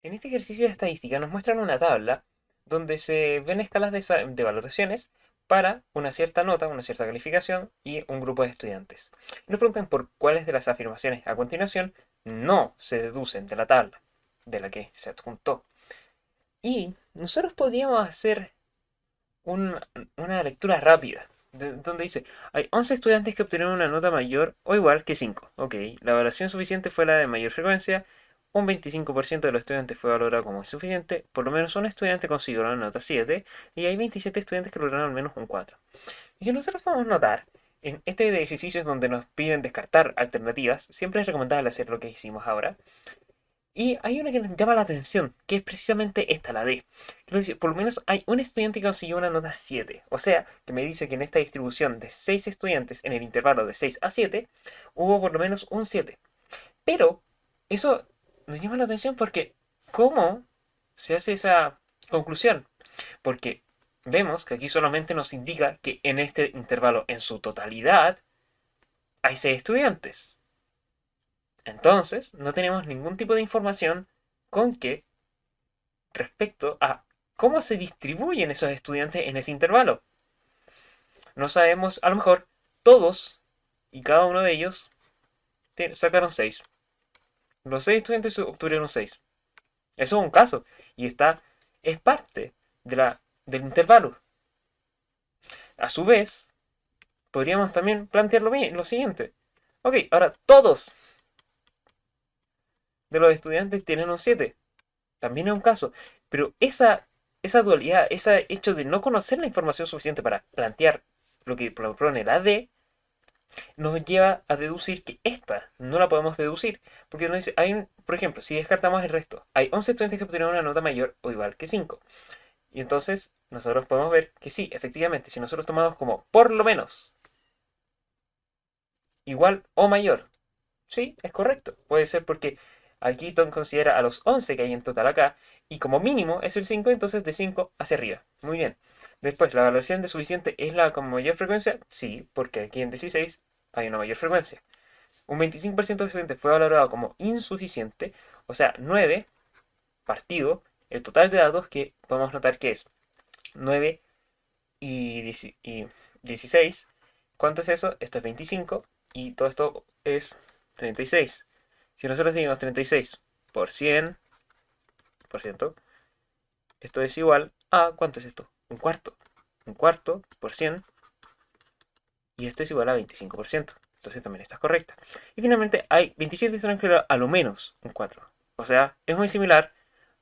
En este ejercicio de estadística nos muestran una tabla donde se ven escalas de valoraciones para una cierta nota, una cierta calificación y un grupo de estudiantes. Nos preguntan por cuáles de las afirmaciones a continuación no se deducen de la tabla de la que se adjuntó. Y nosotros podríamos hacer un- una lectura rápida, donde dice, hay 11 estudiantes que obtuvieron una nota mayor o igual que 5. Ok, la evaluación suficiente fue la de mayor frecuencia, un 25% de los estudiantes fue valorado como insuficiente, por lo menos un estudiante consiguió una nota 7 y hay 27 estudiantes que lograron al menos un 4. Y si nosotros podemos notar, en este ejercicio es donde nos piden descartar alternativas, siempre es recomendable hacer lo que hicimos ahora, y hay una que nos llama la atención, que es precisamente esta, la D. Que nos dice, por lo menos hay un estudiante que consiguió una nota 7. O sea, que me dice que en esta distribución de 6 estudiantes en el intervalo de 6 a 7, hubo por lo menos un 7. Pero eso nos llama la atención porque ¿cómo se hace esa conclusión? Porque vemos que aquí solamente nos indica que en este intervalo en su totalidad hay 6 estudiantes. Entonces, no tenemos ningún tipo de información con que respecto a cómo se distribuyen esos estudiantes en ese intervalo. No sabemos, a lo mejor, todos y cada uno de ellos sacaron 6. Los 6 estudiantes obtuvieron 6. Eso es un caso. Y es parte del intervalo. A su vez, podríamos también plantearlo bien, lo siguiente. Ok, ahora todos de los estudiantes tienen un 7. También es un caso. Pero esa dualidad, ese hecho de no conocer la información suficiente para plantear lo que propone la D, nos lleva a deducir que esta no la podemos deducir. Porque nos dice, por ejemplo, si descartamos el resto, hay 11 estudiantes que obtuvieron una nota mayor o igual que 5. Y entonces nosotros podemos ver que sí, efectivamente, si nosotros tomamos como por lo menos igual o mayor, sí, es correcto. Puede ser porque aquí Tom considera a los 11 que hay en total acá, y como mínimo es el 5, entonces de 5 hacia arriba. Muy bien. Después, ¿la evaluación de suficiente es la con mayor frecuencia? Sí, porque aquí en 16 hay una mayor frecuencia. Un 25% de estudiantes fue valorado como insuficiente, o sea, 9 partido el total de datos que podemos notar que es 9 y 16. ¿Cuánto es eso? Esto es 25 y todo esto es 36. Si nosotros seguimos 36 por 100%, esto es igual a, ¿cuánto es esto? Un cuarto. Un cuarto por 100 y esto es igual a 25%. Entonces también está correcta. Y finalmente hay 27 extranjeros a lo menos un 4. O sea, es muy similar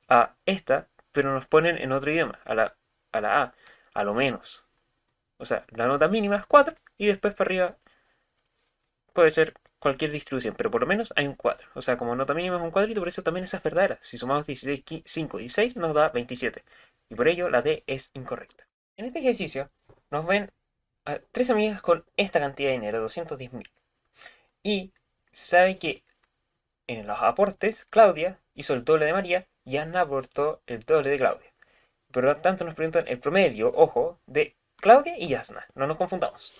a esta, pero nos ponen en otro idioma, a la A, a lo menos. O sea, la nota mínima es 4 y después para arriba puede ser cualquier distribución, pero por lo menos hay un 4. O sea, como nota mínima es un cuadrito, por eso también esa es verdadera. Si sumamos 16, 5 y 6 nos da 27. Y por ello la D es incorrecta. En este ejercicio nos ven a tres amigas con esta cantidad de dinero, 210.000. Y se sabe que en los aportes, Claudia hizo el doble de María y Ana aportó el doble de Claudia. Por lo tanto, nos preguntan el promedio, ojo, de Claudia y Yasna. No nos confundamos.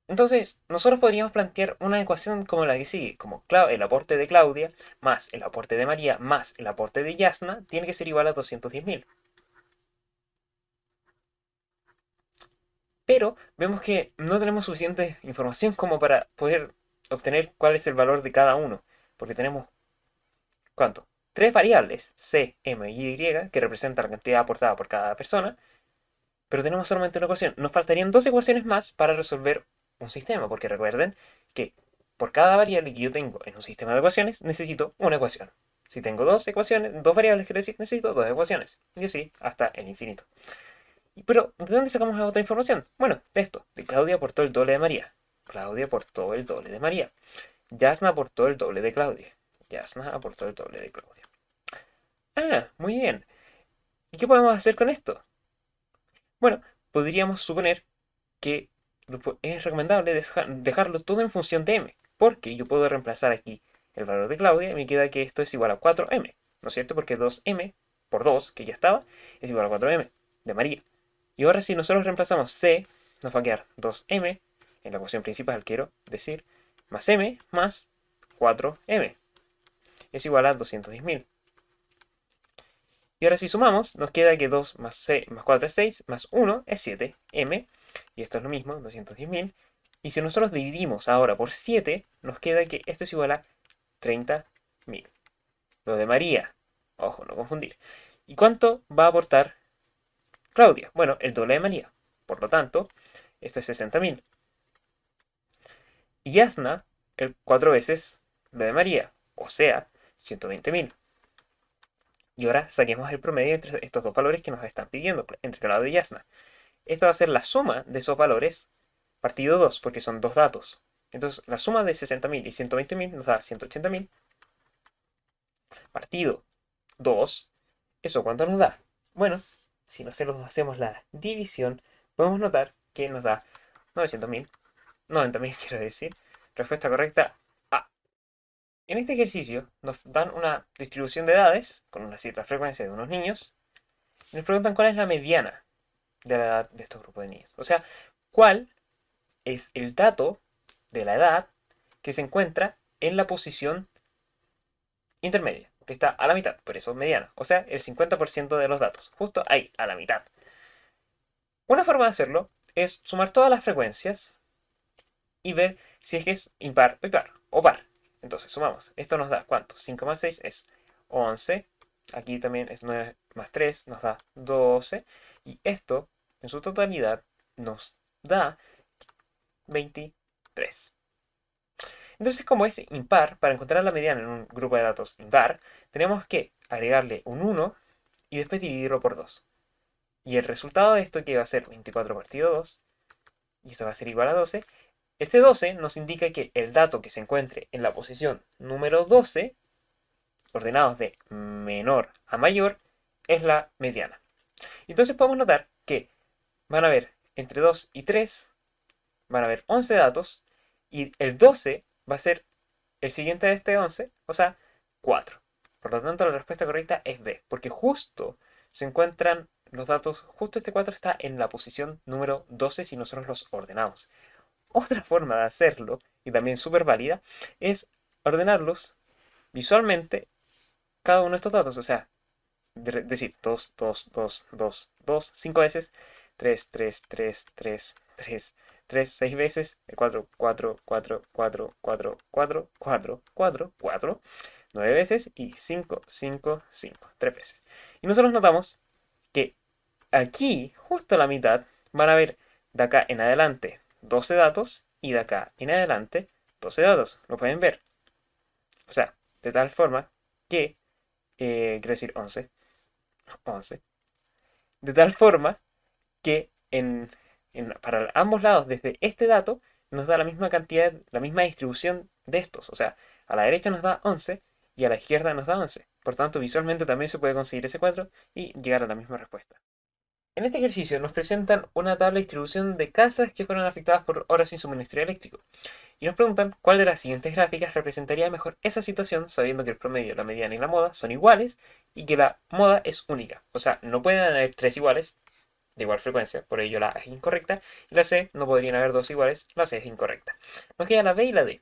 Entonces, nosotros podríamos plantear una ecuación como la que sigue, como el aporte de Claudia más el aporte de María más el aporte de Yasna tiene que ser igual a 210.000. Pero vemos que no tenemos suficiente información como para poder obtener cuál es el valor de cada uno. Porque tenemos, ¿cuánto? Tres variables, C, M y Y, que representan la cantidad aportada por cada persona. Pero tenemos solamente una ecuación. Nos faltarían dos ecuaciones más para resolver un sistema, porque recuerden que por cada variable que yo tengo en un sistema de ecuaciones, necesito una ecuación. Si tengo dos ecuaciones, dos variables, quiere decir, necesito dos ecuaciones. Y así hasta el infinito. Pero, ¿de dónde sacamos la otra información? Bueno, de esto, de Claudia aportó el doble de María. Claudia aportó el doble de María. Yasna aportó el doble de Claudia. Yasna aportó el doble de Claudia. Ah, muy bien. ¿Y qué podemos hacer con esto? Bueno, podríamos suponer que es recomendable dejarlo todo en función de m, porque yo puedo reemplazar aquí el valor de Claudia y me queda que esto es igual a 4m, ¿no es cierto? Porque 2m por 2, que ya estaba, es igual a 4m de María. Y ahora si nosotros reemplazamos c, nos va a quedar 2m, en la ecuación principal quiero decir, más m más 4m. Es igual a 210.000. Y ahora si sumamos, nos queda que 2 más, 6, más 4 es 6, más 1 es 7, m, y esto es lo mismo, 210.000. Y si nosotros dividimos ahora por 7, nos queda que esto es igual a 30.000. Lo de María, ojo, no confundir. ¿Y cuánto va a aportar Claudia? Bueno, el doble de María. Por lo tanto, esto es 60.000. Y Yasna, el 4 veces lo de María, o sea, 120.000. Y ahora saquemos el promedio entre estos dos valores que nos están pidiendo, entre Claudia y Yasna. Esta va a ser la suma de esos valores partido 2, porque son dos datos. Entonces, la suma de 60.000 y 120.000 nos da 180.000 partido 2. ¿Eso cuánto nos da? Bueno, si nosotros hacemos la división, podemos notar que nos da 900.000, 90.000 quiero decir. Respuesta correcta, A. En este ejercicio nos dan una distribución de edades con una cierta frecuencia de unos niños y nos preguntan cuál es la mediana de la edad de estos grupos de niños. O sea, cuál es el dato de la edad que se encuentra en la posición intermedia, que está a la mitad, por eso mediana. O sea, el 50% de los datos, justo ahí, a la mitad. Una forma de hacerlo es sumar todas las frecuencias y ver si es que es impar o par. Entonces sumamos. Esto nos da ¿cuánto? 5 más 6 es 11. Aquí también es 9 más 3 nos da 12. Y esto, en su totalidad, nos da 23. Entonces, como es impar, para encontrar la mediana en un grupo de datos impar, tenemos que agregarle un 1 y después dividirlo por 2. Y el resultado de esto, que va a ser 24 partido 2, y eso va a ser igual a 12, este 12 nos indica que el dato que se encuentre en la posición número 12, ordenados de menor a mayor, es la mediana. Entonces podemos notar que van a haber entre 2 y 3, van a haber 11 datos, y el 12 va a ser el siguiente de este 11, o sea, 4. Por lo tanto, la respuesta correcta es B, porque justo se encuentran los datos, justo este 4 está en la posición número 12 si nosotros los ordenamos. Otra forma de hacerlo, y también súper válida, es ordenarlos visualmente cada uno de estos datos. O sea, decir 2, 2, 2, 2, 2, 5 veces, 3, 3, 3, 3, 3, 3, 6 veces, 4, 4, 4, 4, 4, 4, 4, 4, 4, 9 veces y 5, 5, 5, 3 veces. Y nosotros notamos que aquí, justo a la mitad, van a ver de acá en adelante 12 datos y de acá en adelante 12 datos. Lo pueden ver. O sea, de tal forma que, quiero decir 11, 11. De tal forma que para ambos lados, desde este dato, nos da la misma cantidad, la misma distribución de estos. O sea, a la derecha nos da 11 y a la izquierda nos da 11. Por tanto, visualmente también se puede conseguir ese 4 y llegar a la misma respuesta. En este ejercicio nos presentan una tabla de distribución de casas que fueron afectadas por horas sin suministro eléctrico. Y nos preguntan cuál de las siguientes gráficas representaría mejor esa situación, sabiendo que el promedio, la mediana y la moda son iguales y que la moda es única. O sea, no pueden haber tres iguales de igual frecuencia, por ello la A es incorrecta, y la C no podrían haber dos iguales, la C es incorrecta. Nos queda la B y la D.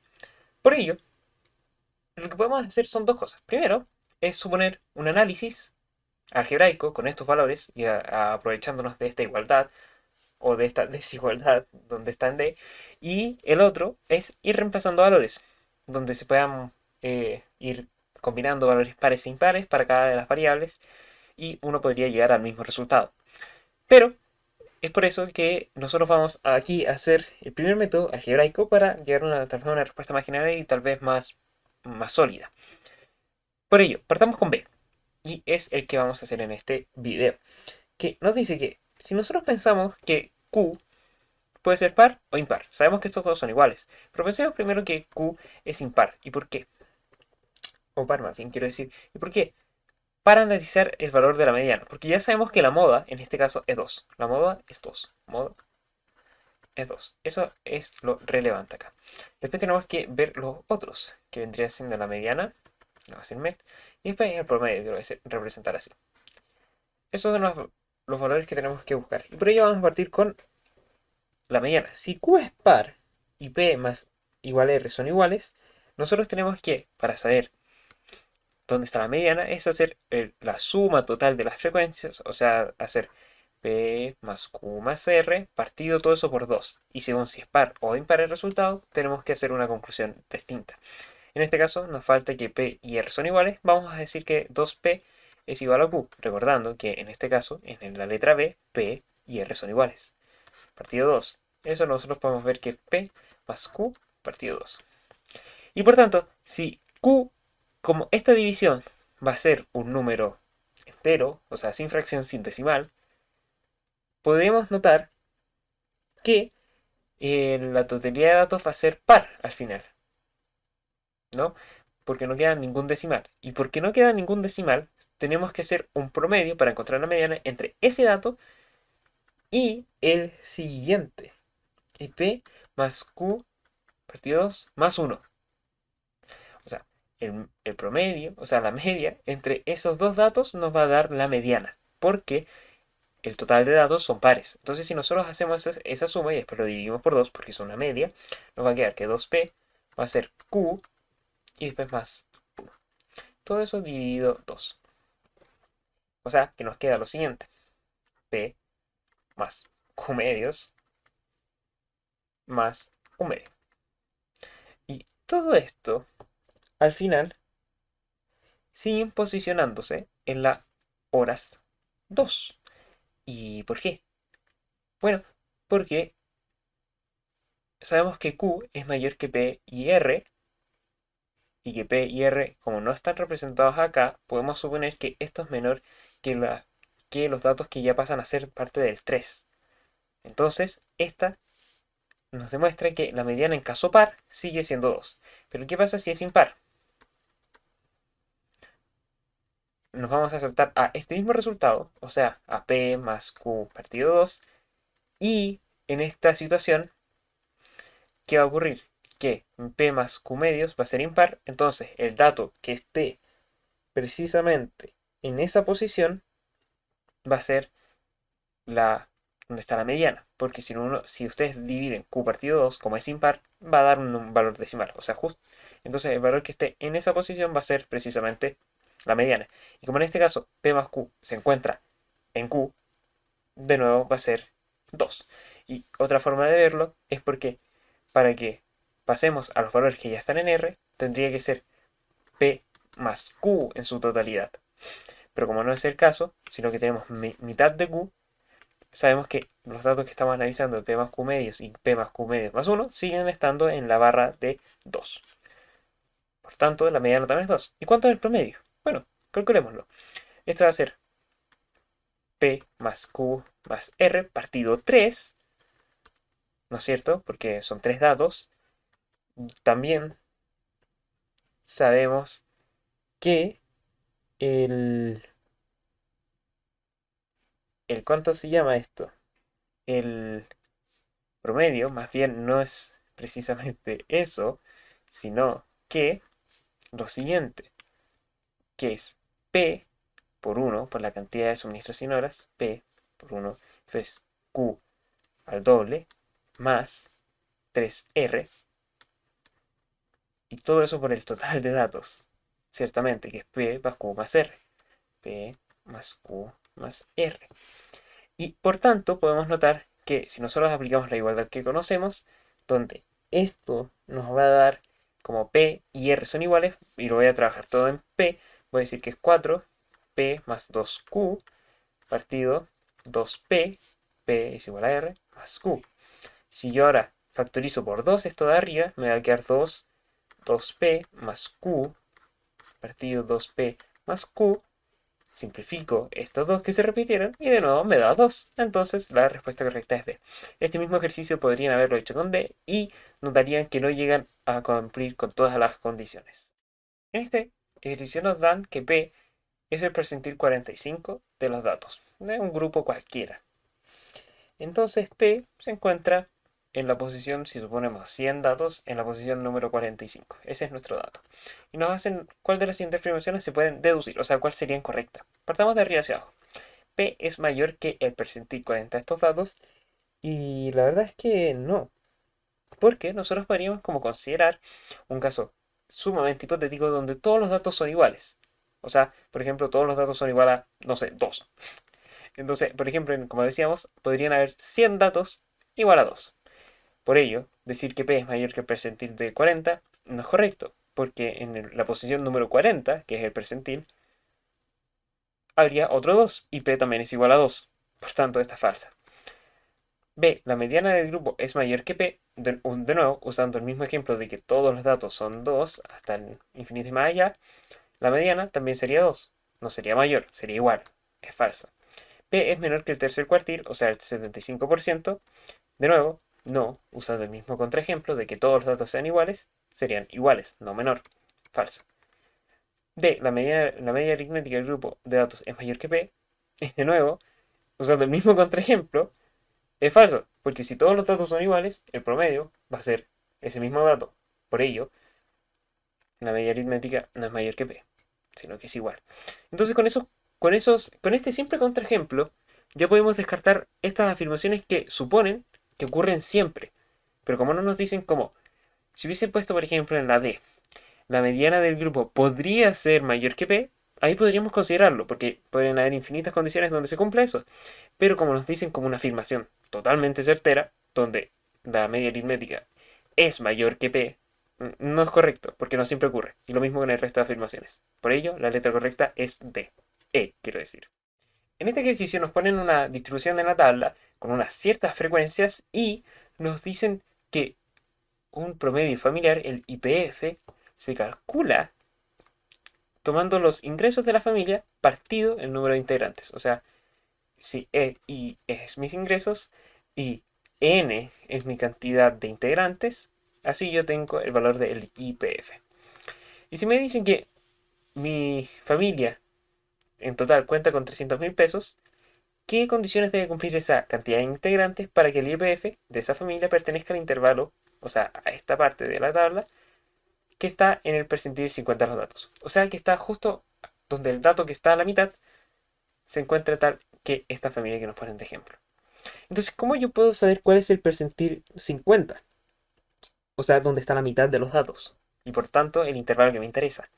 Por ello, lo que podemos hacer son dos cosas. Primero, es suponer un análisis algebraico con estos valores y aprovechándonos de esta igualdad o de esta desigualdad donde está en D. Y el otro es ir reemplazando valores, donde se puedan ir combinando valores pares e impares para cada de las variables y uno podría llegar al mismo resultado. Pero es por eso que nosotros vamos aquí a hacer el primer método algebraico para llegar a tal vez a una respuesta más general y tal vez más sólida. Por ello, partamos con B. Y es el que vamos a hacer en este video. Que nos dice que si nosotros pensamos que Q puede ser par o impar, sabemos que estos dos son iguales. Pero pensemos primero que Q es impar. ¿Y por qué? O par más bien, quiero decir. ¿Y por qué? Para analizar el valor de la mediana. Porque ya sabemos que la moda, en este caso, es 2. La moda es 2. Moda es 2. Eso es lo relevante acá. Después tenemos que ver los otros, que vendría siendo la mediana, la base MET, y después el promedio, que lo voy a representar así. Esos son los valores que tenemos que buscar. Y por ello vamos a partir con la mediana. Si Q es par y P más igual R son iguales, nosotros tenemos que, para saber donde está la mediana, es hacer la suma total de las frecuencias, o sea, hacer P más Q más R, partido todo eso por 2. Y según si es par o impar el resultado, tenemos que hacer una conclusión distinta. En este caso, nos falta que P y R son iguales. Vamos a decir que 2P es igual a Q, recordando que en este caso, en la letra B, P y R son iguales. Partido 2. Eso nosotros podemos ver que P más Q partido 2. Y por tanto, si Q, como esta división va a ser un número entero, o sea, sin fracción, sin decimal, podemos notar que la totalidad de datos va a ser par al final, ¿no? Porque no queda ningún decimal. Y porque no queda ningún decimal, tenemos que hacer un promedio para encontrar la mediana entre ese dato y el siguiente. Y P más Q partido 2 más 1. O sea, el promedio, o sea, la media entre esos dos datos nos va a dar la mediana. Porque el total de datos son pares. Entonces, si nosotros hacemos esa suma y después lo dividimos por 2, porque es una media, nos va a quedar que 2P va a ser Q y después más 1. Todo eso dividido 2. O sea, que nos queda lo siguiente. P más Q medios más un medio. Y todo esto, al final, siguen posicionándose en la horas 2. ¿Y por qué? Bueno, porque sabemos que Q es mayor que P y R, y que P y R, como no están representados acá, podemos suponer que esto es menor que los datos que ya pasan a ser parte del 3. Entonces, esta nos demuestra que la mediana en caso par sigue siendo 2. Pero ¿qué pasa si es impar? Nos vamos a saltar a este mismo resultado, o sea, a P más Q partido 2, y en esta situación, ¿qué va a ocurrir? Que P más Q medios va a ser impar, entonces el dato que esté precisamente en esa posición va a ser donde está la mediana, porque si ustedes dividen Q partido 2, como es impar, va a dar un valor decimal, o sea, justo. Entonces el valor que esté en esa posición va a ser precisamente la mediana. Y como en este caso P más Q se encuentra en Q, de nuevo va a ser 2. Y otra forma de verlo es porque para que pasemos a los valores que ya están en R, tendría que ser P más Q en su totalidad. Pero como no es el caso, sino que tenemos mitad de Q, sabemos que los datos que estamos analizando de P más Q medios y P más Q medios más 1 siguen estando en la barra de 2. Por tanto, la mediana también es 2. ¿Y cuánto es el promedio? Bueno, calculémoslo. Esto va a ser P más Q más R partido 3, ¿no es cierto? Porque son 3 datos. También sabemos que el... ¿Cuánto se llama esto? El promedio, más bien, no es precisamente eso, sino que lo siguiente, que es P por 1, por la cantidad de suministros sin horas, P por 1, es Q al doble, más 3R, y todo eso por el total de datos, ciertamente, que es P más Q más R, P más Q más R. Y por tanto podemos notar que si nosotros aplicamos la igualdad que conocemos, donde esto nos va a dar como P y R son iguales, y lo voy a trabajar todo en P, voy a decir que es 4P más 2Q partido 2P, P es igual a R, más Q. Si yo ahora factorizo por 2 esto de arriba, me va a quedar 2P más Q partido 2P más Q. Simplifico estos dos que se repitieron y de nuevo me da 2. Entonces la respuesta correcta es B. Este mismo ejercicio podrían haberlo hecho con D y notarían que no llegan a cumplir con todas las condiciones. En este ejercicio nos dan que P es el percentil 45 de los datos, de un grupo cualquiera. Entonces P se encuentra en la posición, si suponemos 100 datos, en la posición número 45. Ese es nuestro dato. Y nos hacen cuál de las siguientes afirmaciones se pueden deducir, o sea, cuál sería incorrecta. Partamos de arriba hacia abajo. P es mayor que el percentil 40 de estos datos. Y la verdad es que no. Porque nosotros podríamos como considerar un caso sumamente hipotético donde todos los datos son iguales. O sea, por ejemplo, todos los datos son igual a, no sé, 2. Entonces, por ejemplo, como decíamos, podrían haber 100 datos igual a 2. Por ello, decir que P es mayor que el percentil de 40 no es correcto, porque en la posición número 40, que es el percentil, habría otro 2 y P también es igual a 2. Por tanto, esta es falsa. B, la mediana del grupo es mayor que P, de nuevo, usando el mismo ejemplo de que todos los datos son 2 hasta el infinito y más allá, la mediana también sería 2. No sería mayor, sería igual. Es falsa. P es menor que el tercer cuartil, o sea, el 75%. De nuevo, no, usando el mismo contraejemplo de que todos los datos sean iguales, serían iguales, no menor. Falsa. D, la media aritmética del grupo de datos es mayor que P. Y de nuevo, usando el mismo contraejemplo, es falso, porque si todos los datos son iguales, el promedio va a ser ese mismo dato. Por ello, la media aritmética no es mayor que P, sino que es igual. Entonces con este simple contraejemplo, ya podemos descartar estas afirmaciones que suponen que ocurren siempre. Pero como no nos dicen cómo, si hubiesen puesto por ejemplo en la D, la mediana del grupo podría ser mayor que P, ahí podríamos considerarlo, porque pueden haber infinitas condiciones donde se cumple eso. Pero como nos dicen como una afirmación totalmente certera, donde la media aritmética es mayor que P, no es correcto, porque no siempre ocurre. Y lo mismo con el resto de afirmaciones. Por ello, la letra correcta es D. Quiero decir. En este ejercicio nos ponen una distribución en la tabla con unas ciertas frecuencias y nos dicen que un promedio familiar, el IPF, se calcula tomando los ingresos de la familia partido el número de integrantes. O sea, si I es mis ingresos y N es mi cantidad de integrantes, así yo tengo el valor del IPF. Y si me dicen que mi familia en total cuenta con 300.000 pesos, ¿qué condiciones debe cumplir esa cantidad de integrantes para que el IPF de esa familia pertenezca al intervalo, o sea, a esta parte de la tabla, que está en el percentil 50 de los datos? O sea, que está justo donde el dato que está a la mitad se encuentra tal que esta familia que nos ponen de ejemplo. Entonces, ¿cómo yo puedo saber cuál es el percentil 50? O sea, dónde está la mitad de los datos. Y por tanto, el intervalo que me interesa.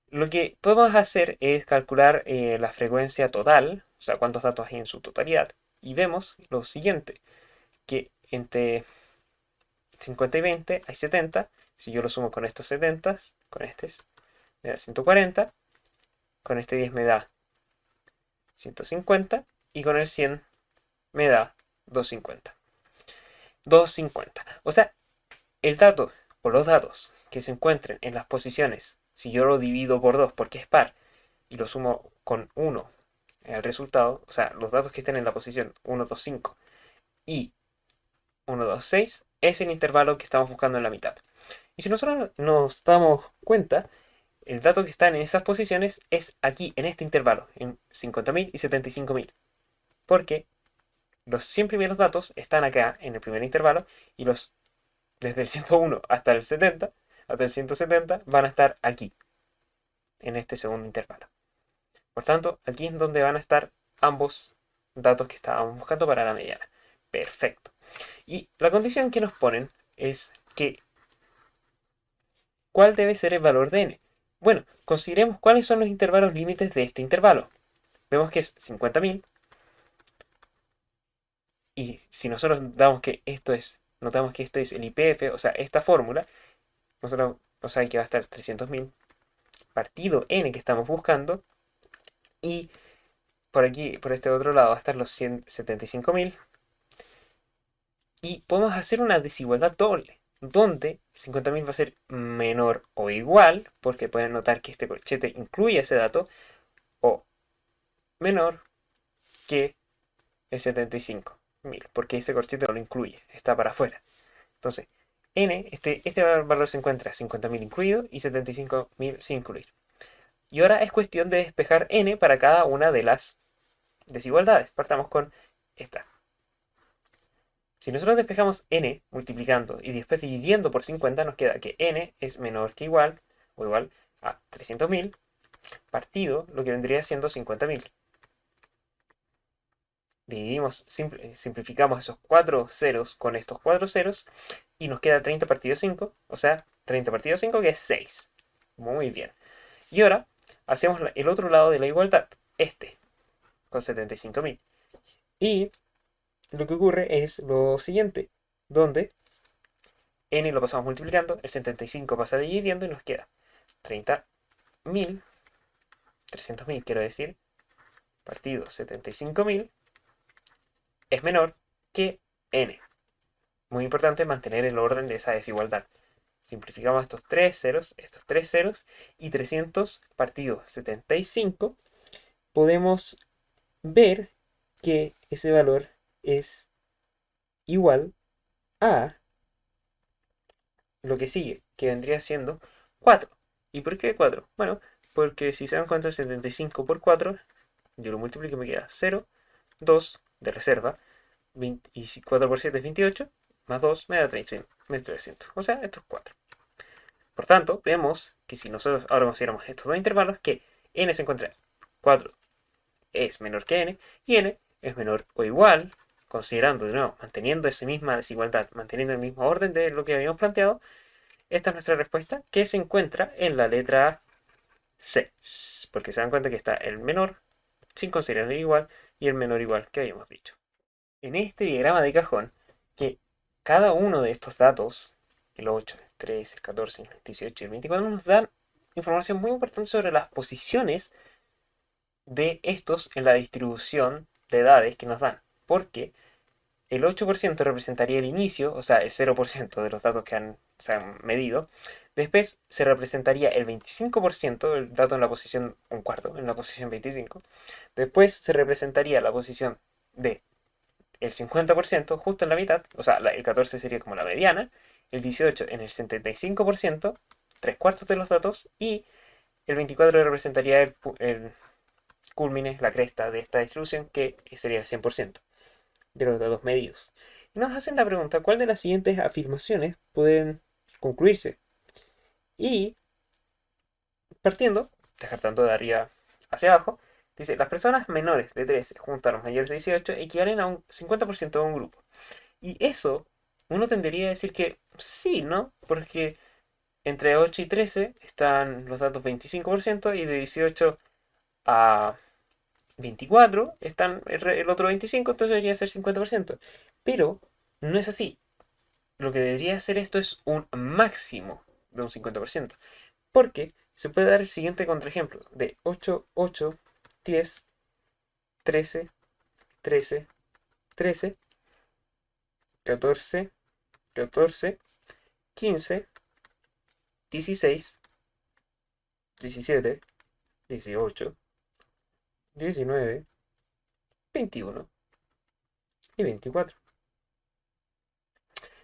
Lo que podemos hacer es calcular la frecuencia total, o sea, cuántos datos hay en su totalidad. Y vemos lo siguiente, que entre 50 y 20 hay 70. Si yo lo sumo con estos 70, con este me da 140. Con este 10 me da 150. Y con el 100 me da 250. 250. O sea, el dato o los datos que se encuentren en las posiciones, si yo lo divido por 2 porque es par y lo sumo con 1 el resultado, o sea, los datos que estén en la posición 1, 2, 5 y 1, 2, 6, es el intervalo que estamos buscando en la mitad. Y si nosotros nos damos cuenta, el dato que está en esas posiciones es aquí, en este intervalo, en 50.000 y 75.000. Porque los 100 primeros datos están acá, en el primer intervalo, y los desde el 101 hasta el 70, hasta el 170, van a estar aquí, en este segundo intervalo. Por tanto, aquí es donde van a estar ambos datos que estábamos buscando para la mediana. Perfecto. Y la condición que nos ponen es que ¿cuál debe ser el valor de n? Bueno, consideremos cuáles son los intervalos límites de este intervalo. Vemos que es 50.000. Y si nosotros notamos que esto es el IPF, o sea, esta fórmula, nosotros nos sabe que va a estar 300.000 partido n que estamos buscando. Y por aquí, por este otro lado, va a estar los 175.000. Y podemos hacer una desigualdad doble, donde 50.000 va a ser menor o igual, porque pueden notar que este corchete incluye ese dato, o menor que el 75.000, porque ese corchete no lo incluye, está para afuera. Entonces, n, este valor se encuentra 50.000 incluido y 75.000 sin incluir. Y ahora es cuestión de despejar n para cada una de las desigualdades. Partamos con esta. Si nosotros despejamos n multiplicando y después dividiendo por 50, nos queda que n es menor que igual o igual a 300.000 partido lo que vendría siendo 50.000. Dividimos, simplificamos esos 4 ceros con estos 4 ceros y nos queda 30 partido 5, o sea, 30 partido 5 que es 6. Muy bien. Y ahora hacemos el otro lado de la igualdad, con 75.000. Y lo que ocurre es lo siguiente, donde n lo pasamos multiplicando, el 75 pasa dividiendo y nos queda 30.000, 300.000 quiero decir, partido 75.000 es menor que n. Muy importante mantener el orden de esa desigualdad. Simplificamos estos tres ceros, y 300 partido 75, podemos ver que ese valor es igual a lo que sigue, que vendría siendo 4. ¿Y por qué 4? Bueno, porque si se dan cuenta, 75 por 4, yo lo multiplico y me queda 0, 2 de reserva, y 4 por 7 es 28, más 2 me da 300. O sea, esto es 4. Por tanto, vemos que si nosotros ahora consideramos estos dos intervalos, que n se encuentra 4 es menor que n, y n es menor o igual, considerando de nuevo, manteniendo esa misma desigualdad, manteniendo el mismo orden de lo que habíamos planteado, esta es nuestra respuesta, que se encuentra en la letra C. Porque se dan cuenta que está el menor, sin considerar el igual, y el menor igual que habíamos dicho. En este diagrama de cajón, que cada uno de estos datos, el 8, el 13, el 14, el 18 y el 24, nos dan información muy importante sobre las posiciones de estos en la distribución de edades que nos dan. Porque el 8% representaría el inicio, o sea, el 0% de los datos que se han medido. Después se representaría el 25%, el dato en la posición un cuarto, en la posición 25. Después se representaría la posición de el 50%, justo en la mitad, o sea, el 14 sería como la mediana, el 18 en el 75%, 3/4 de los datos, y el 24 representaría el culmine, la cresta de esta distribución, que sería el 100% de los datos medidos. Y nos hacen la pregunta, ¿cuál de las siguientes afirmaciones pueden concluirse? Y partiendo, descartando de arriba hacia abajo, dice, las personas menores de 13 junto a los mayores de 18 equivalen a un 50% de un grupo. Y eso, uno tendería a decir que sí, ¿no? Porque entre 8 y 13 están los datos 25% y de 18 a 24 están el otro 25, entonces debería ser 50%. Pero no es así. Lo que debería ser esto es un máximo de un 50%. Porque se puede dar el siguiente contraejemplo de 8, 8, 10, 13, 13, 13, 14, 14, 15, 16, 17, 18, 19, 21 y 24.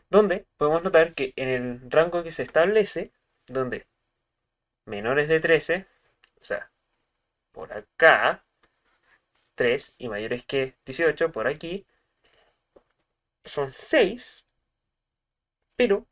Donde podemos notar que en el rango que se establece, donde menores de 13, o sea, por acá, 3 y mayores que 18, por aquí, son 6, pero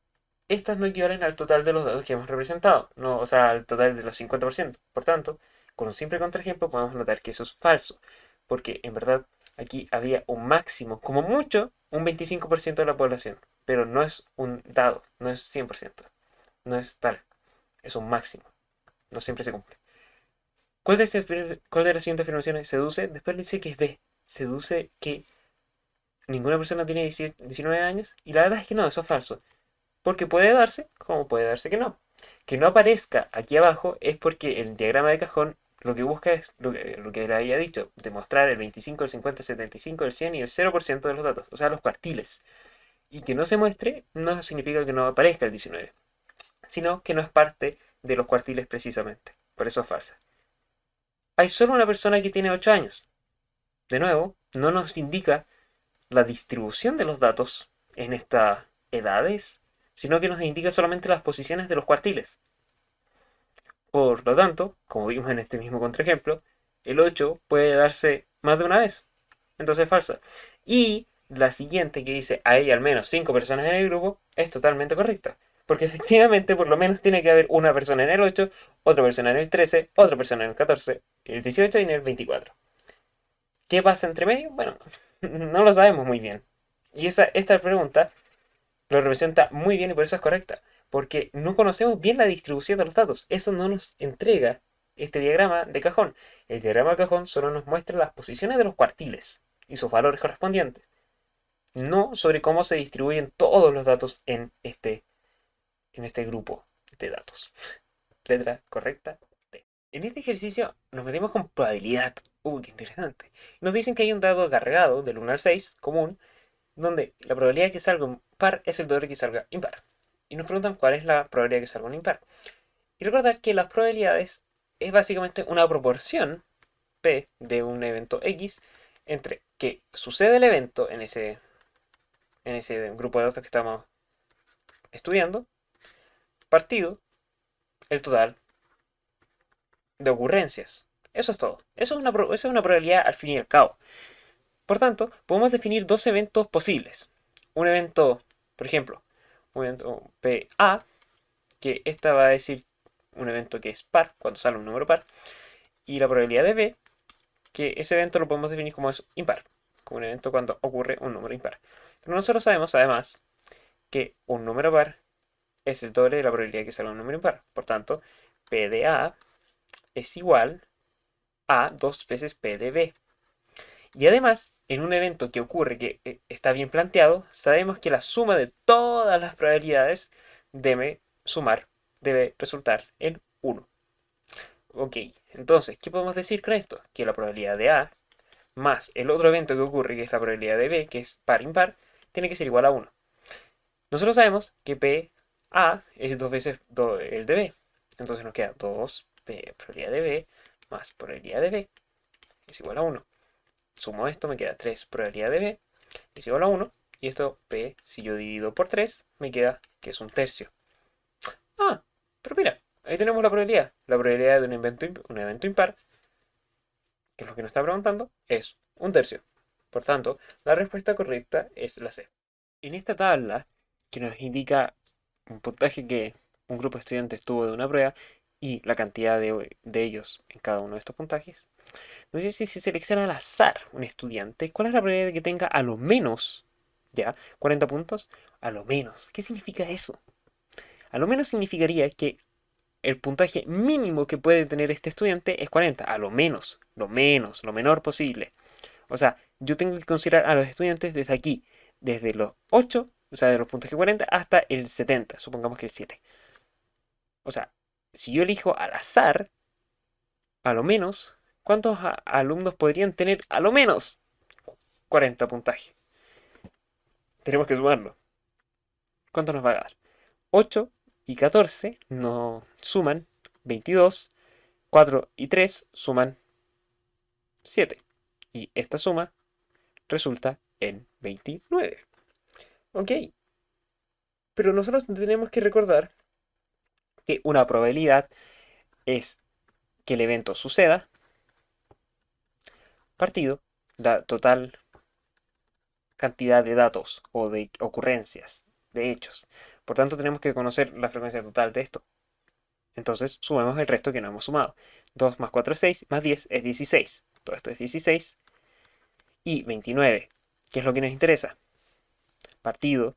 estas no equivalen al total de los datos que hemos representado, no, o sea, al total de los 50%. Por tanto, con un simple contraejemplo podemos notar que eso es falso, porque en verdad aquí había un máximo, como mucho, un 25% de la población, pero no es un dado, no es 100%, no es tal, es un máximo, no siempre se cumple. ¿Cuál de las siguientes afirmaciones seduce? Después dice que es B, seduce que ninguna persona tiene 19 años, y la verdad es que no, eso es falso. Porque puede darse, como puede darse que no. Que no aparezca aquí abajo es porque el diagrama de cajón lo que busca es lo que le había dicho, demostrar el 25, el 50, el 75, el 100 y el 0% de los datos, o sea, los cuartiles. Y que no se muestre no significa que no aparezca el 19, sino que no es parte de los cuartiles precisamente. Por eso es falsa. Hay solo una persona que tiene 8 años. De nuevo, no nos indica la distribución de los datos en estas edades, sino que nos indica solamente las posiciones de los cuartiles. Por lo tanto, como vimos en este mismo contraejemplo, el 8 puede darse más de una vez. Entonces es falsa. Y la siguiente que dice hay al menos 5 personas en el grupo es totalmente correcta. Porque efectivamente por lo menos tiene que haber una persona en el 8, otra persona en el 13, otra persona en el 14, el 18 y en el 24. ¿Qué pasa entre medio? Bueno, no lo sabemos muy bien. Y esta pregunta lo representa muy bien y por eso es correcta. Porque no conocemos bien la distribución de los datos. Eso no nos entrega este diagrama de cajón. El diagrama de cajón solo nos muestra las posiciones de los cuartiles y sus valores correspondientes, no sobre cómo se distribuyen todos los datos en este grupo de datos. Letra correcta, T. En este ejercicio nos metemos con probabilidad. Qué interesante. Nos dicen que hay un dado cargado del 1 al 6, común, donde la probabilidad de que salga par es el doble que salga impar. Y nos preguntan cuál es la probabilidad de que salga un impar. Y recordar que las probabilidades es básicamente una proporción P de un evento X entre que sucede el evento en ese grupo de datos que estamos estudiando, partido el total de ocurrencias. Eso es todo. Eso es una probabilidad al fin y al cabo. Por tanto, podemos definir dos eventos posibles. Un evento, por ejemplo, un evento PA, que esta va a decir un evento que es par, cuando sale un número par, y la probabilidad de B, que ese evento lo podemos definir como es impar, como un evento cuando ocurre un número impar. Pero nosotros sabemos, además, que un número par es el doble de la probabilidad de que salga un número impar. Por tanto, P de A es igual a 2 veces P de B. Y además, en un evento que ocurre que está bien planteado, sabemos que la suma de todas las probabilidades debe resultar en 1. Ok, entonces, ¿qué podemos decir con esto? Que la probabilidad de A más el otro evento que ocurre, que es la probabilidad de B, que es par impar, tiene que ser igual a 1. Nosotros sabemos que PA es 2 veces el de B. Entonces nos queda 2P probabilidad de B más probabilidad de B es igual a 1. Sumo esto, me queda 3 probabilidad de B es igual a 1. Y esto P, si yo divido por 3, me queda que es un tercio. Ah, pero mira, ahí tenemos la probabilidad. La probabilidad de un evento impar, que es lo que nos está preguntando, es un tercio. Por tanto, la respuesta correcta es la C. En esta tabla, que nos indica un puntaje que un grupo de estudiantes tuvo de una prueba y la cantidad de ellos en cada uno de estos puntajes, nos dice si se selecciona al azar un estudiante, ¿cuál es la probabilidad de que tenga a lo menos, ya, 40 puntos? A lo menos. ¿Qué significa eso? A lo menos significaría que el puntaje mínimo que puede tener este estudiante es 40. A lo menos, lo menor posible. O sea, yo tengo que considerar a los estudiantes desde aquí, desde los 8, o sea, de los puntajes 40 hasta el 70, supongamos que el 7. O sea, si yo elijo al azar, a lo menos, ¿cuántos alumnos podrían tener a lo menos 40 puntajes? Tenemos que sumarlo. ¿Cuánto nos va a dar? 8 y 14 nos suman 22. 4 y 3 suman 7. Y esta suma resulta en 29. Ok. Pero nosotros tenemos que recordar que una probabilidad es que el evento suceda partido la total cantidad de datos o de ocurrencias, de hechos. Por tanto, tenemos que conocer la frecuencia total de esto. Entonces, sumemos el resto que no hemos sumado. 2 más 4 es 6, más 10 es 16. Todo esto es 16. Y 29, que es lo que nos interesa. Partido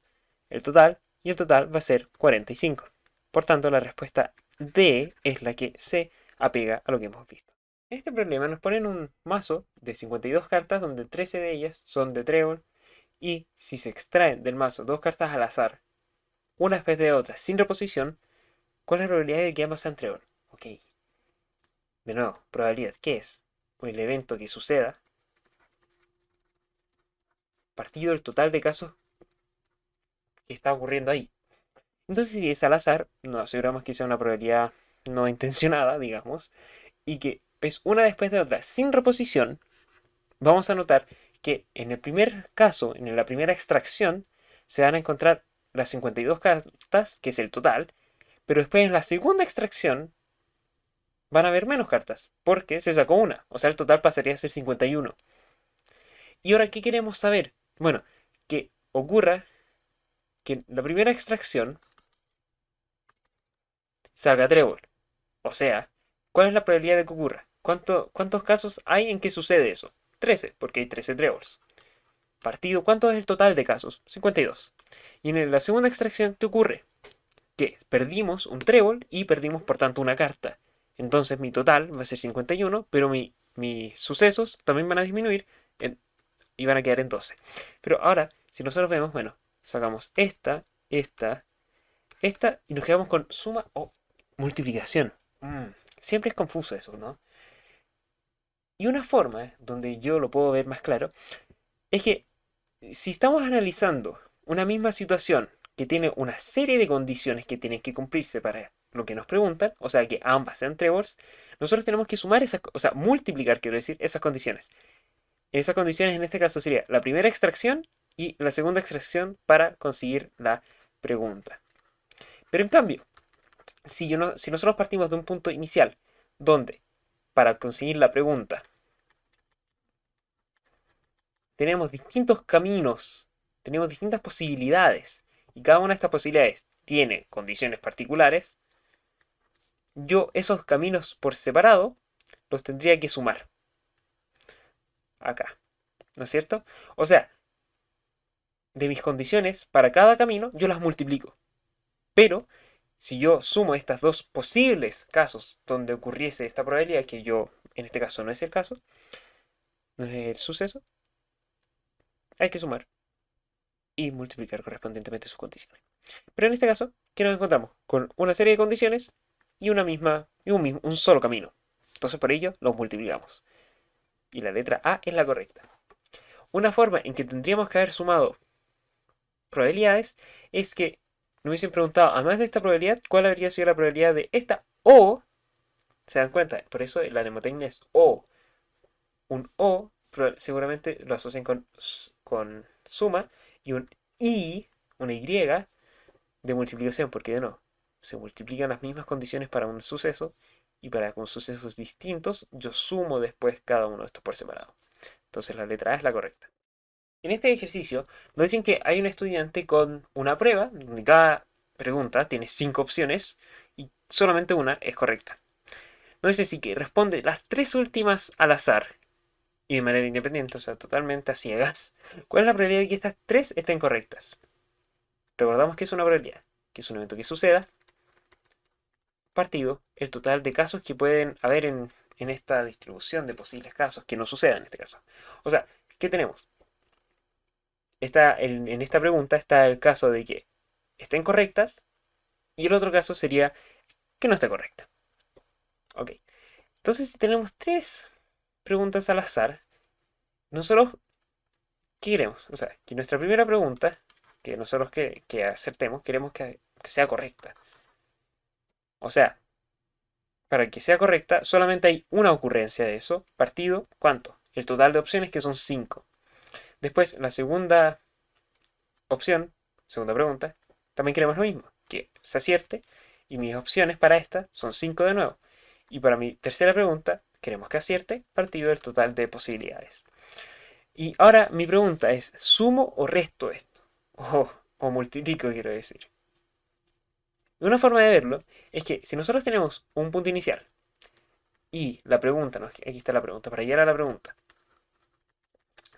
el total, y el total va a ser 45. Por tanto, la respuesta D es la que se apega a lo que hemos visto. En este problema nos ponen un mazo de 52 cartas donde 13 de ellas son de trébol, y si se extraen del mazo dos cartas al azar, una después de otra, sin reposición, ¿cuál es la probabilidad de que ambas sean trébol? Ok. De nuevo, probabilidad, ¿qué es? El evento que suceda partido el total de casos que está ocurriendo ahí. Entonces, si es al azar, nos aseguramos que sea una probabilidad no intencionada, digamos, y que es una después de otra sin reposición. Vamos a notar que en el primer caso, en la primera extracción, se van a encontrar las 52 cartas, que es el total, pero después en la segunda extracción van a haber menos cartas, porque se sacó una, o sea, el total pasaría a ser 51. ¿Y ahora qué queremos saber? Bueno, que ocurra que en la primera extracción salga trébol. O sea, ¿cuál es la probabilidad de que ocurra? ¿Cuántos casos hay en que sucede eso? 13, porque hay 13 tréboles. Partido, ¿cuánto es el total de casos? 52. Y en la segunda extracción, ¿qué ocurre? Que perdimos un trébol y perdimos por tanto una carta. Entonces mi total va a ser 51, pero mis sucesos también van a disminuir y van a quedar en 12. Pero ahora, si nosotros vemos, bueno, sacamos esta y nos quedamos con suma o multiplicación. Siempre es confuso eso, ¿no? Y una forma donde yo lo puedo ver más claro es que si estamos analizando una misma situación que tiene una serie de condiciones que tienen que cumplirse para lo que nos preguntan, o sea que ambas sean trebles, nosotros tenemos que sumar esas, o sea, multiplicar, quiero decir, esas condiciones. Esas condiciones en este caso sería la primera extracción y la segunda extracción para conseguir la pregunta. Pero en cambio, si nosotros partimos de un punto inicial donde para conseguir la pregunta tenemos distintos caminos, tenemos distintas posibilidades, y cada una de estas posibilidades tiene condiciones particulares, yo esos caminos por separado los tendría que sumar acá, ¿no es cierto? O sea, de mis condiciones para cada camino yo las multiplico, pero si yo sumo estas dos posibles casos donde ocurriese esta probabilidad, que yo en este caso no es el caso, no es el suceso, hay que sumar y multiplicar correspondientemente sus condiciones. Pero en este caso, ¿qué nos encontramos? Con una serie de condiciones y un solo camino. Entonces por ello los multiplicamos. Y la letra A es la correcta. Una forma en que tendríamos que haber sumado probabilidades es que nos hubiesen preguntado, además de esta probabilidad, ¿cuál habría sido la probabilidad de esta? O, ¿se dan cuenta? Por eso la mnemotecnia es O. Un O seguramente lo asocian con suma y un I, una Y, de multiplicación, porque de no, se multiplican las mismas condiciones para un suceso y para con sucesos distintos yo sumo después cada uno de estos por separado. Entonces la letra A es la correcta. En este ejercicio nos dicen que hay un estudiante con una prueba donde cada pregunta tiene 5 opciones y solamente una es correcta. Nos dice así que responde las 3 últimas al azar y de manera independiente, o sea, totalmente a ciegas. ¿Cuál es la probabilidad de que estas 3 estén correctas? Recordamos que es una probabilidad, que es un evento que suceda, partido el total de casos que pueden haber en esta distribución de posibles casos que no sucedan en este caso. O sea, ¿qué tenemos? En esta pregunta está el caso de que estén correctas y el otro caso sería que no esté correcta. Ok. Entonces, si tenemos 3 preguntas al azar, nosotros, ¿qué queremos? O sea, que nuestra primera pregunta, que nosotros que acertemos, queremos que sea correcta. O sea, para que sea correcta, solamente hay una ocurrencia de eso, partido, ¿cuánto? El total de opciones, que son 5. Después, la segunda opción, segunda pregunta, también queremos lo mismo, que se acierte, y mis opciones para esta son 5 de nuevo. Y para mi tercera pregunta, queremos que acierte, partido del total de posibilidades. Y ahora mi pregunta es, ¿sumo o resto esto? O multiplico, quiero decir. Una forma de verlo es que si nosotros tenemos un punto inicial y la pregunta, no, aquí está la pregunta, para llegar a la pregunta,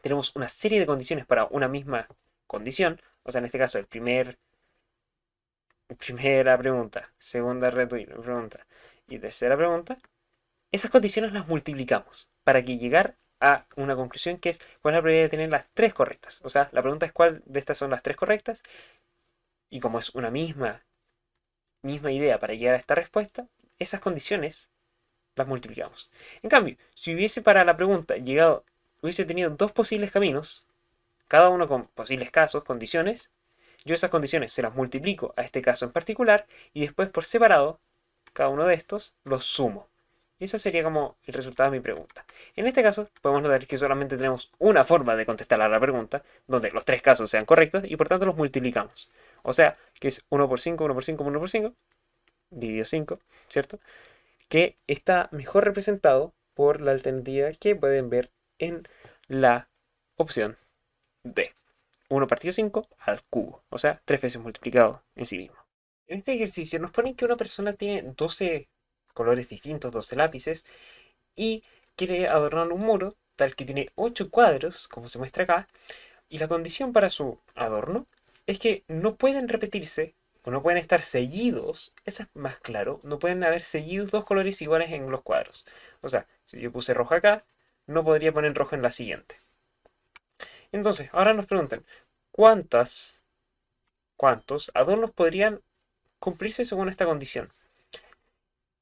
tenemos una serie de condiciones para una misma condición, o sea, en este caso, primera pregunta, segunda pregunta y tercera pregunta, esas condiciones las multiplicamos para que llegar a una conclusión que es cuál es la probabilidad de tener las 3 correctas. O sea, la pregunta es cuál de estas son las 3 correctas y como es una misma idea para llegar a esta respuesta, esas condiciones las multiplicamos. En cambio, si hubiese para la pregunta hubiese tenido 2 posibles caminos, cada uno con posibles casos, condiciones, yo esas condiciones se las multiplico a este caso en particular y después por separado, cada uno de estos los sumo. Y ese sería como el resultado de mi pregunta. En este caso, podemos notar que solamente tenemos una forma de contestar a la pregunta, donde los 3 casos sean correctos y por tanto los multiplicamos. O sea, que es 1 por 5, 1 por 5, 1 por 5, dividido 5, ¿cierto? Que está mejor representado por la alternativa que pueden ver en la opción D. 1 partido 5 al cubo, o sea, 3 veces multiplicado en sí mismo. En este ejercicio nos ponen que una persona tiene 12 colores distintos, 12 lápices, y quiere adornar un muro tal que tiene 8 cuadros, como se muestra acá, y la condición para su adorno es que no pueden repetirse o no pueden estar seguidos, eso es más claro, no pueden haber seguidos dos colores iguales en los cuadros. O sea, si yo puse rojo acá, no podría poner rojo en la siguiente. Entonces, ahora nos preguntan, ¿cuántos adornos podrían cumplirse según esta condición?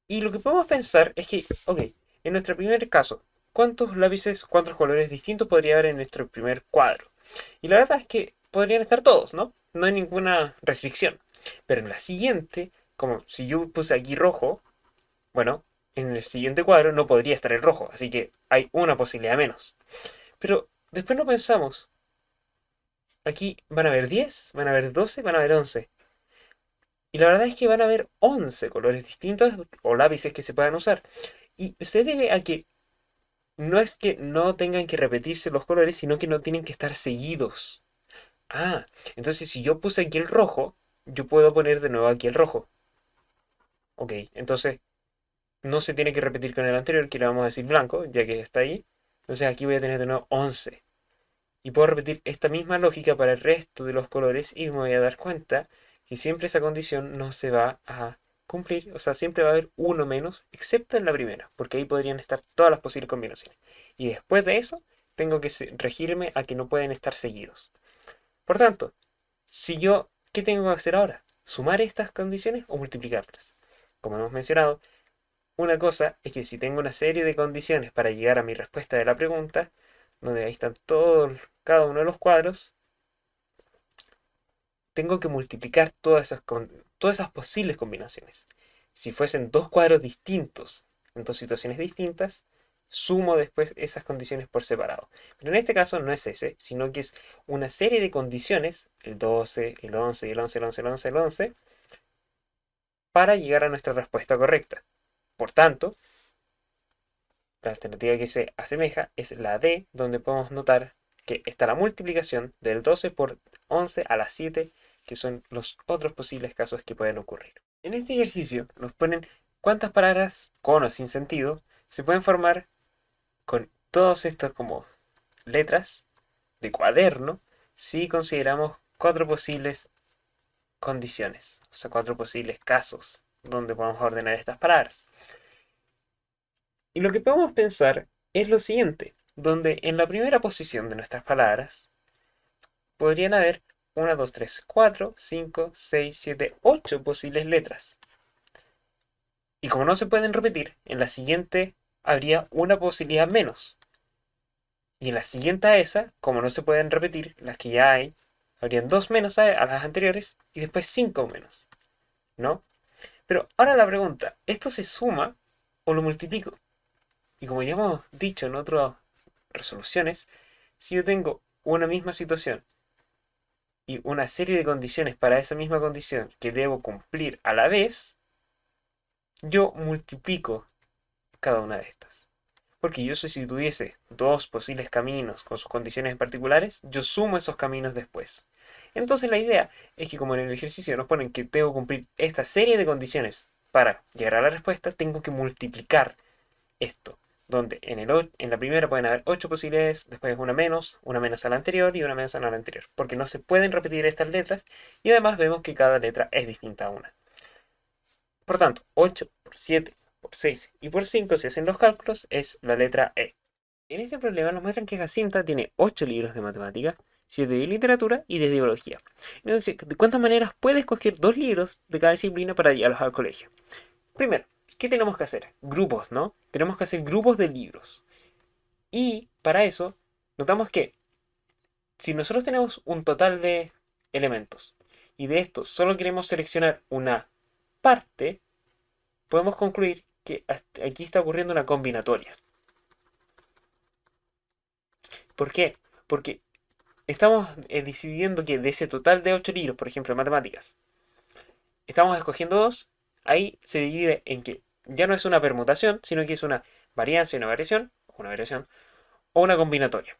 Y lo que podemos pensar es que, ok, en nuestro primer caso, ¿cuántos lápices, cuántos colores distintos podría haber en nuestro primer cuadro? Y la verdad es que podrían estar todos, ¿no? No hay ninguna restricción. Pero en la siguiente, como si yo puse aquí rojo, bueno, en el siguiente cuadro no podría estar el rojo, así que hay una posibilidad menos. Pero después no pensamos, aquí van a haber 10, van a haber 12, van a haber 11. Y la verdad es que van a haber 11 colores distintos o lápices que se puedan usar. Y se debe a que no es que no tengan que repetirse los colores, sino que no tienen que estar seguidos. Ah, entonces si yo puse aquí el rojo, yo puedo poner de nuevo aquí el rojo. Ok, entonces no se tiene que repetir con el anterior, que le vamos a decir blanco, ya que está ahí. Entonces aquí voy a tener de nuevo 11. Y puedo repetir esta misma lógica para el resto de los colores y me voy a dar cuenta que siempre esa condición no se va a cumplir. O sea, siempre va a haber uno menos, excepto en la primera, porque ahí podrían estar todas las posibles combinaciones. Y después de eso, tengo que regirme a que no pueden estar seguidos. Por tanto, si yo, ¿qué tengo que hacer ahora? ¿Sumar estas condiciones o multiplicarlas? Como hemos mencionado, una cosa es que si tengo una serie de condiciones para llegar a mi respuesta de la pregunta, donde ahí están todos, cada uno de los cuadros, tengo que multiplicar todas esas posibles combinaciones. Si fuesen dos cuadros distintos, en dos situaciones distintas, sumo después esas condiciones por separado. Pero en este caso no es ese, sino que es una serie de condiciones, el 12, el 11, el 11, el 11, el 11, el 11, para llegar a nuestra respuesta correcta. Por tanto, la alternativa que se asemeja es la D, donde podemos notar que está la multiplicación del 12 por 11 a la 7, que son los otros posibles casos que pueden ocurrir. En este ejercicio nos ponen cuántas palabras con o sin sentido se pueden formar con todos estos como letras de cuaderno si consideramos cuatro posibles condiciones, o sea, cuatro posibles casos donde podemos ordenar estas palabras. Y lo que podemos pensar es lo siguiente, donde en la primera posición de nuestras palabras podrían haber 1, 2, 3, 4, 5, 6, 7, 8 posibles letras. Y como no se pueden repetir, en la siguiente habría una posibilidad menos. Y en la siguiente a esa, como no se pueden repetir las que ya hay, habrían dos menos a las anteriores y después 5 menos. ¿No? Pero ahora la pregunta, ¿esto se suma o lo multiplico? Y como ya hemos dicho en otras resoluciones, si yo tengo una misma situación y una serie de condiciones para esa misma condición que debo cumplir a la vez, yo multiplico cada una de estas. Porque yo si tuviese dos posibles caminos con sus condiciones particulares, yo sumo esos caminos después. Entonces la idea es que como en el ejercicio nos ponen que debo cumplir esta serie de condiciones para llegar a la respuesta, tengo que multiplicar esto. Donde en la primera pueden haber 8 posibilidades, después una menos a la anterior y una menos a la anterior. Porque no se pueden repetir estas letras y además vemos que cada letra es distinta a una. Por tanto, 8 por 7 por 6 y por 5, si hacen los cálculos, es la letra E. En este problema nos muestran que Jacinta tiene 8 libros de matemática, 7 de literatura y 10 de biología. Entonces, ¿de cuántas maneras puede escoger 2 libros de cada disciplina para llevarlos al colegio? Primero, ¿qué tenemos que hacer? Grupos, ¿no? Tenemos que hacer grupos de libros. Y para eso, notamos que si nosotros tenemos un total de elementos y de estos solo queremos seleccionar una parte, podemos concluir que aquí está ocurriendo una combinatoria. ¿Por qué? Porque estamos decidiendo que de ese total de 8 libros, por ejemplo, en matemáticas, estamos escogiendo dos, ahí se divide en que ya no es una permutación, sino que es una variancia, una variación, o una combinatoria.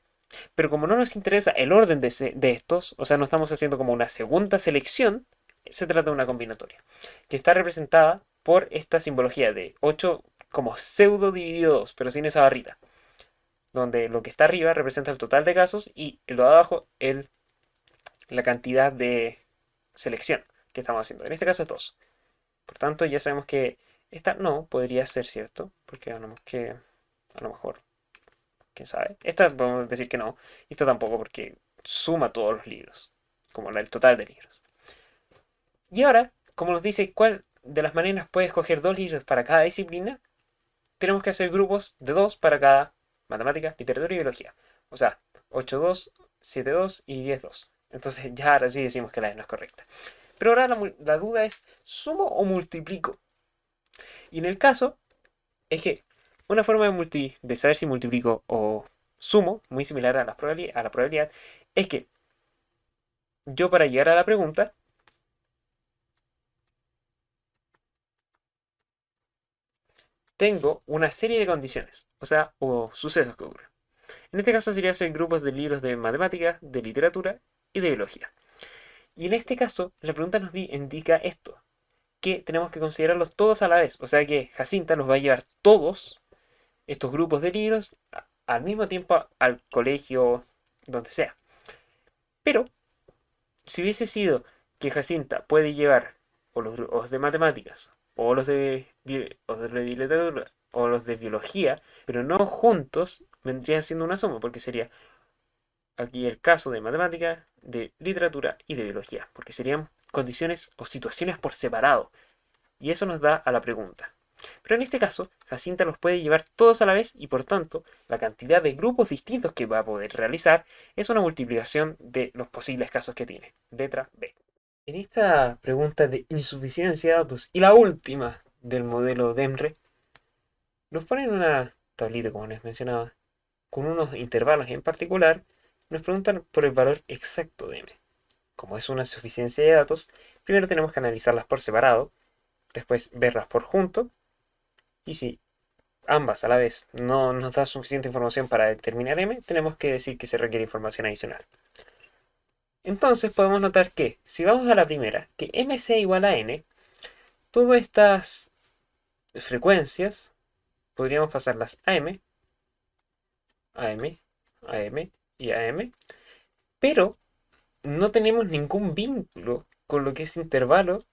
Pero como no nos interesa el orden de estos, o sea, no estamos haciendo como una segunda selección, se trata de una combinatoria, que está representada por esta simbología de 8 como pseudo dividido 2, pero sin esa barrita, donde lo que está arriba representa el total de casos y lo de abajo la cantidad de selección, que estamos haciendo. En este caso es 2. Por tanto, ya sabemos que esta no podría ser cierto, porque a lo mejor, quién sabe. Esta podemos decir que no, y esta tampoco, porque suma todos los libros, como el total de libros. Y ahora, como nos dice cuál de las maneras puede escoger 2 libros para cada disciplina, tenemos que hacer grupos de 2 para cada matemática, literatura y biología. O sea, 8-2, 7-2 y 10-2. Entonces ya ahora sí decimos que la E no es correcta. Pero ahora la duda es, ¿sumo o multiplico? Y en el caso, es que una forma de saber si multiplico o sumo, muy similar a la probabilidad, es que yo, para llegar a la pregunta, tengo una serie de condiciones, o sea, o sucesos que ocurren. En este caso sería hacer grupos de libros de matemáticas, de literatura y de biología. Y en este caso, la pregunta nos indica esto, que tenemos que considerarlos todos a la vez. O sea que Jacinta los va a llevar todos estos grupos de libros al mismo tiempo al colegio, donde sea. Pero, si hubiese sido que Jacinta puede llevar o los de matemáticas, o los de literatura, o los de biología, pero no juntos, vendrían siendo una suma, porque sería aquí el caso de matemática, de literatura y de biología, porque serían condiciones o situaciones por separado. Y eso nos da a la pregunta. Pero en este caso, Jacinta los puede llevar todos a la vez y por tanto, la cantidad de grupos distintos que va a poder realizar es una multiplicación de los posibles casos que tiene. Letra B. En esta pregunta de insuficiencia de datos y la última del modelo DEMRE, nos ponen una tablita, como les mencionaba, con unos intervalos en particular, nos preguntan por el valor exacto de m. Como es una insuficiencia de datos, primero tenemos que analizarlas por separado, después verlas por junto, y si ambas a la vez no nos da suficiente información para determinar m, tenemos que decir que se requiere información adicional. Entonces podemos notar que, si vamos a la primera, que m sea igual a n, todas estas frecuencias podríamos pasarlas a m, a m, a m y a m, pero no tenemos ningún vínculo con lo que es intervalo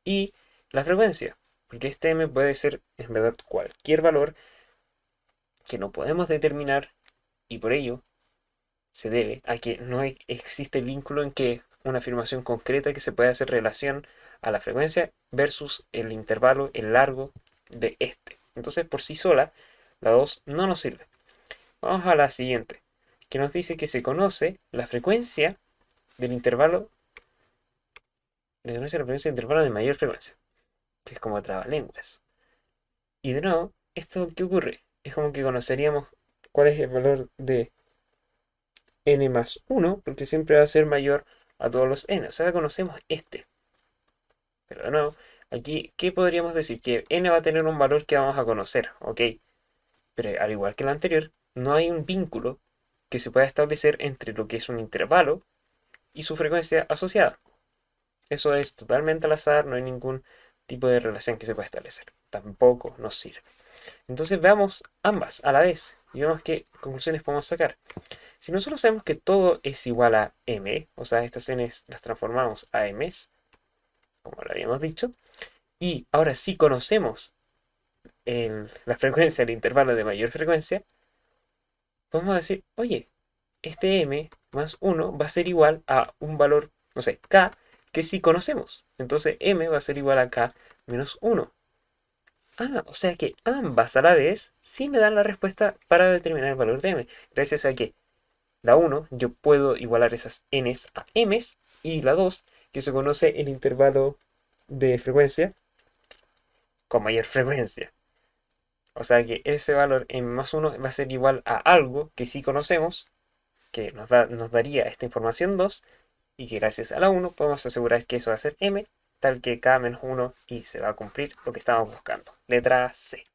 y la frecuencia, porque este m puede ser en verdad cualquier valor que no podemos determinar y por ello se debe a que no existe vínculo en que una afirmación concreta que se pueda hacer relación a la frecuencia versus el intervalo, el largo de este. Entonces por sí sola la 2 no nos sirve. Vamos a la siguiente, que nos dice que se conoce la frecuencia del intervalo, de mayor frecuencia, que es como trabalenguas. Y de nuevo, ¿esto qué ocurre? Es como que conoceríamos cuál es el valor de n más 1, porque siempre va a ser mayor a todos los n. O sea, conocemos este. Pero de nuevo, aquí, ¿qué podríamos decir? Que n va a tener un valor que vamos a conocer, ¿ok? Pero al igual que el anterior, no hay un vínculo que se pueda establecer entre lo que es un intervalo y su frecuencia asociada. Eso es totalmente al azar, no hay ningún tipo de relación que se pueda establecer. Tampoco nos sirve. Entonces veamos ambas a la vez y vemos qué conclusiones podemos sacar. Si nosotros sabemos que todo es igual a m, o sea, estas n las transformamos a m's, como lo habíamos dicho, y ahora sí conocemos la frecuencia, el intervalo de mayor frecuencia, podemos decir, oye, este m más 1 va a ser igual a un valor, no sé, k, que sí conocemos. Entonces m va a ser igual a k menos 1. Ah, o sea que ambas a la vez sí me dan la respuesta para determinar el valor de m. Gracias a que la 1 yo puedo igualar esas n's a m's y la 2 que se conoce el intervalo de frecuencia con mayor frecuencia. O sea que ese valor m más 1 va a ser igual a algo que sí conocemos, que nos daría esta información 2 y que gracias a la 1 podemos asegurar que eso va a ser m, tal que k menos 1 y se va a cumplir lo que estamos buscando. Letra C.